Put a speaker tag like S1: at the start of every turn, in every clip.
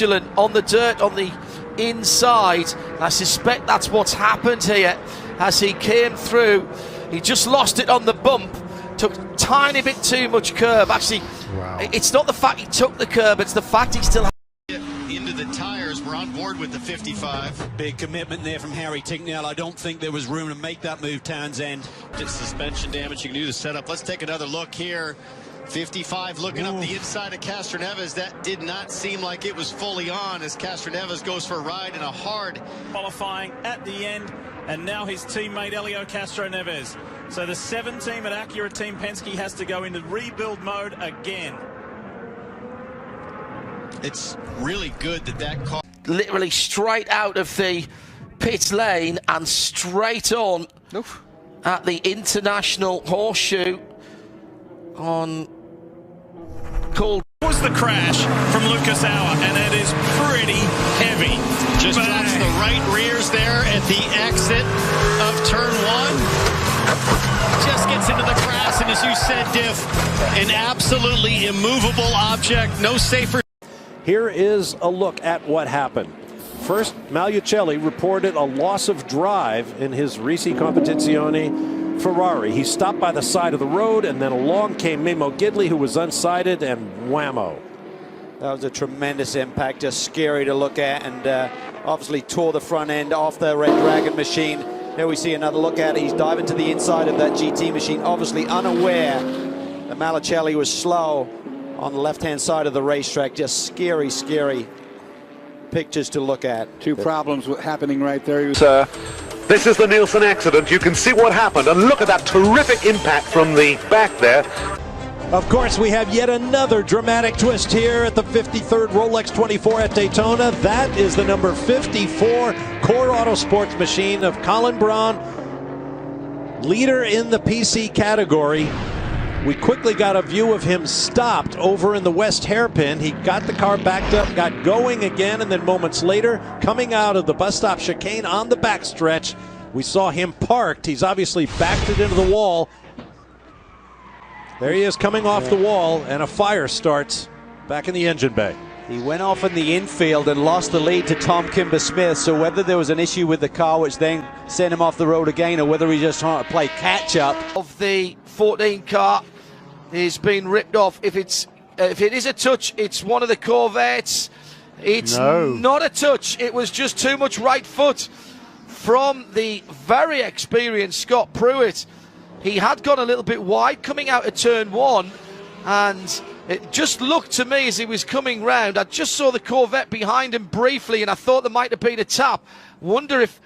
S1: On the dirt on the inside. I suspect that's what's happened here as he came through. He just lost it on the bump, took a tiny bit too much curb. Actually, It's not the fact he took the curb, it's the fact he still
S2: into the tires. We're on board with the 55.
S3: Big commitment there from Harry Ticknell. I don't think there was room to make that move, Townsend.
S2: Just suspension damage. You can do the setup. Let's take another look here. 55 looking up the inside of Castroneves. That did not seem like it was fully on as Castroneves goes for a ride in a hard
S4: qualifying at the end, and now his teammate Elio Castroneves. So the 7 team at Acura Team Penske has to go into rebuild mode again.
S2: It's really good that car
S1: literally straight out of the pit lane and straight on at the International Horseshoe on called.
S4: Was the crash from Lucas Auer, and it is pretty heavy.
S2: Just drops the right rears there at the exit of turn 1. Just gets into the grass, and as you said, Diff, an absolutely immovable object, no safer.
S5: Here is a look at what happened. First, Malucelli reported a loss of drive in his Risi Competizione Ferrari. He stopped by the side of the road, and then along came Mimo Gidley, who was unsighted, and whammo.
S6: That was a tremendous impact, just scary to look at, and obviously tore the front end off the Red Dragon machine. Here we see another look at it. He's diving to the inside of that GT machine, obviously unaware that Malucelli was slow on the left-hand side of the racetrack. Just scary, scary pictures to look at.
S7: Two problems happening right there.
S8: This is the Nielsen accident. You can see what happened, and look at that terrific impact from the back there.
S5: Of course, we have yet another dramatic twist here at the 53rd Rolex 24 at Daytona. That is the number 54 Core Autosports machine of Colin Braun, leader in the PC category. We quickly got a view of him stopped over in the west hairpin. He got the car backed up, got going again, and then moments later, coming out of the bus stop chicane on the backstretch, we saw him parked. He's obviously backed it into the wall. There he is coming off the wall, and a fire starts back in the engine bay.
S6: He went off in the infield and lost the lead to Tom Kimber-Smith, so whether there was an issue with the car which then sent him off the road again, or whether he just trying to play catch-up.
S1: Of the 14 car is being ripped off. If it is a touch, it's one of the Corvettes. It's not a touch. It was just too much right foot from the very experienced Scott Pruitt. He had gone a little bit wide coming out of turn 1, and it just looked to me as he was coming round. I just saw the Corvette behind him briefly, and I thought there might have been a tap. Wonder if,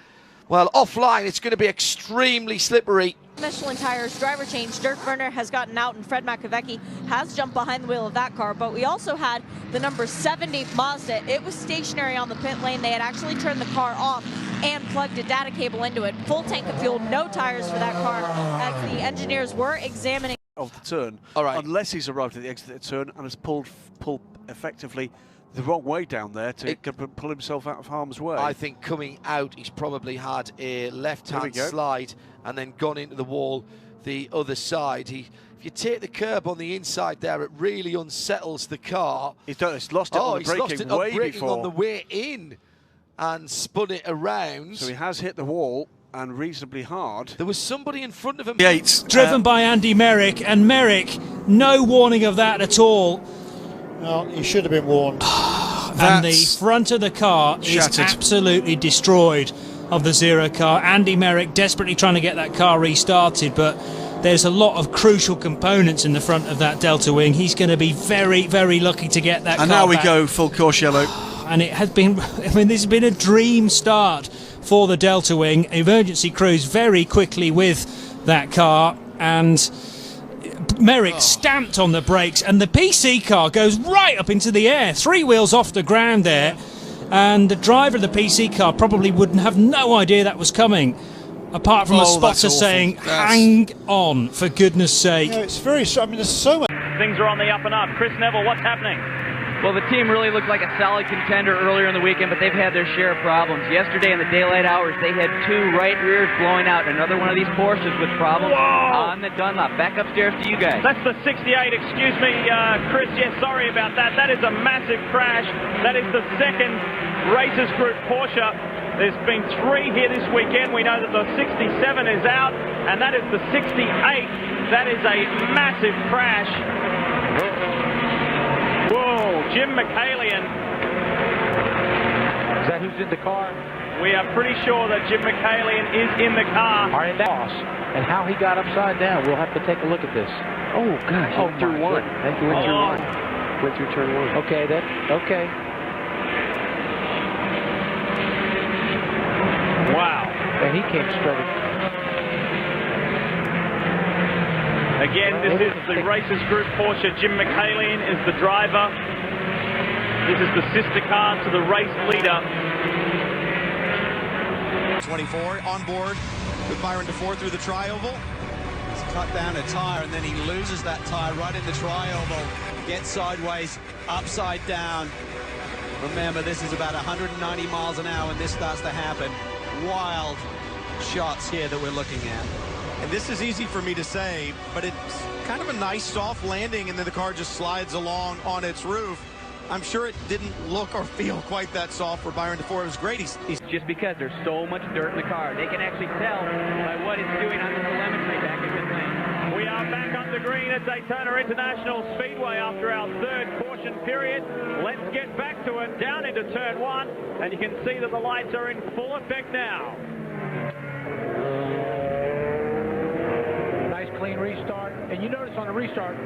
S1: well, offline it's going to be extremely slippery.
S9: Michelin tires, driver change. Dirk Werner has gotten out, and Fred Makovecki has jumped behind the wheel of that car. But we also had the number 70 Mazda. It was stationary on the pit lane. They had actually turned the car off and plugged a data cable into it. Full tank of fuel, no tires for that car, as the engineers were examining.
S7: Of the turn, unless he's arrived at the exit of the turn and has pulled effectively the wrong way down there to pull himself out of harm's way.
S1: I think coming out, he's probably had a left-hand slide and then gone into the wall the other side. If you take the curb on the inside there, it really unsettles the car.
S7: He's lost it on the braking way before.
S1: On the way in and spun it around.
S7: So he has hit the wall, and reasonably hard.
S1: There was somebody in front of him.
S10: Yates, driven by Andy Merrick, and Merrick, no warning of that at all.
S11: Well, he should have been warned.
S10: And the front of the car is absolutely destroyed of the Zero car. Andy Merrick desperately trying to get that car restarted, but there's a lot of crucial components in the front of that Delta Wing. He's going to be very, very lucky to get that car
S7: back. And now we
S10: back.
S7: go full course yellow.
S10: And it has been, I mean, this has been a dream start for the Delta Wing. Emergency crews very quickly with that car, and Merrick stamped on the brakes, and the PC car goes right up into the air, 3 wheels off the ground there, and the driver of the PC car probably wouldn't have no idea that was coming, apart from a spotter saying, hang on, for goodness sake.
S11: Yeah, it's very, I mean, there's so much.
S4: Things are on the up and up. Chris Neville, what's happening?
S12: Well, the team really looked like a solid contender earlier in the weekend, but they've had their share of problems. Yesterday in the daylight hours, they had 2 right rears blowing out. Another one of these Porsches with problems on the Dunlop. Back upstairs to you guys.
S4: That's the 68. Excuse me, Chris. Yes, sorry about that. That is a massive crash. That is the second Racers Group Porsche. There's been 3 here this weekend. We know that the 67 is out, and that is the 68. That is a massive crash. Whoa, Jim McCallion.
S13: Is that who's in the car?
S4: We are pretty sure that Jim McCallion is in the car.
S13: All right, boss. And how he got upside down, we'll have to take a look at this. Oh, gosh.
S12: Oh, through one.
S13: Thank you. Went through one.
S12: Went through turn 1.
S13: Okay, okay.
S4: Wow.
S13: And he came straight.
S4: Again, this is the Racers Group Porsche. Jim McCallion is the driver. This is the sister car to the race leader.
S3: 24 on board with Byron DeFore through the tri-oval. He's cut down a tire and then he loses that tire right in the tri-oval. Gets sideways, upside down. Remember, this is about 190 miles an hour when this starts to happen. Wild shots here that we're looking at.
S14: And this is easy for me to say, but it's kind of a nice soft landing, and then the car just slides along on its roof. I'm sure it didn't look or feel quite that soft for Byron DeFore. It was great.
S12: It's just because there's so much dirt in the car. They can actually tell by what it's doing on the telemetry back in pit lane.
S4: We are back on the green at Daytona International Speedway after our 3rd caution period. Let's get back to it, down into turn 1, and you can see that the lights are in full effect now.
S13: Clean restart, and you notice on a restart,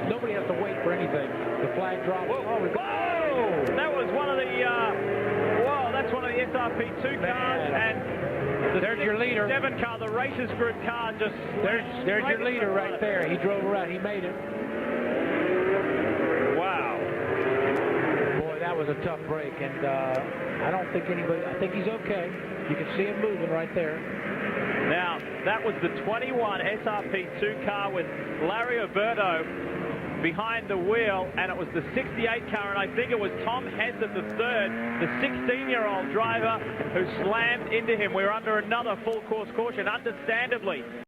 S13: nobody has to wait for anything. The flag drops.
S4: Whoa! That was one of the. That's one of the SRP2 cars, and
S13: there's your leader.
S4: 7 car, the Racers Group car, just.
S13: There's your leader right there. He drove around. He made it.
S4: Wow.
S13: Boy, that was a tough break, and I don't think anybody. I think he's okay. You can see him moving right there.
S4: Now, that was the 21 SRP2 car with Larry Alberto behind the wheel, and it was the 68 car, and I think it was Tom Hessett, the 3rd, the 16-year-old driver who slammed into him. We're under another full course caution, understandably.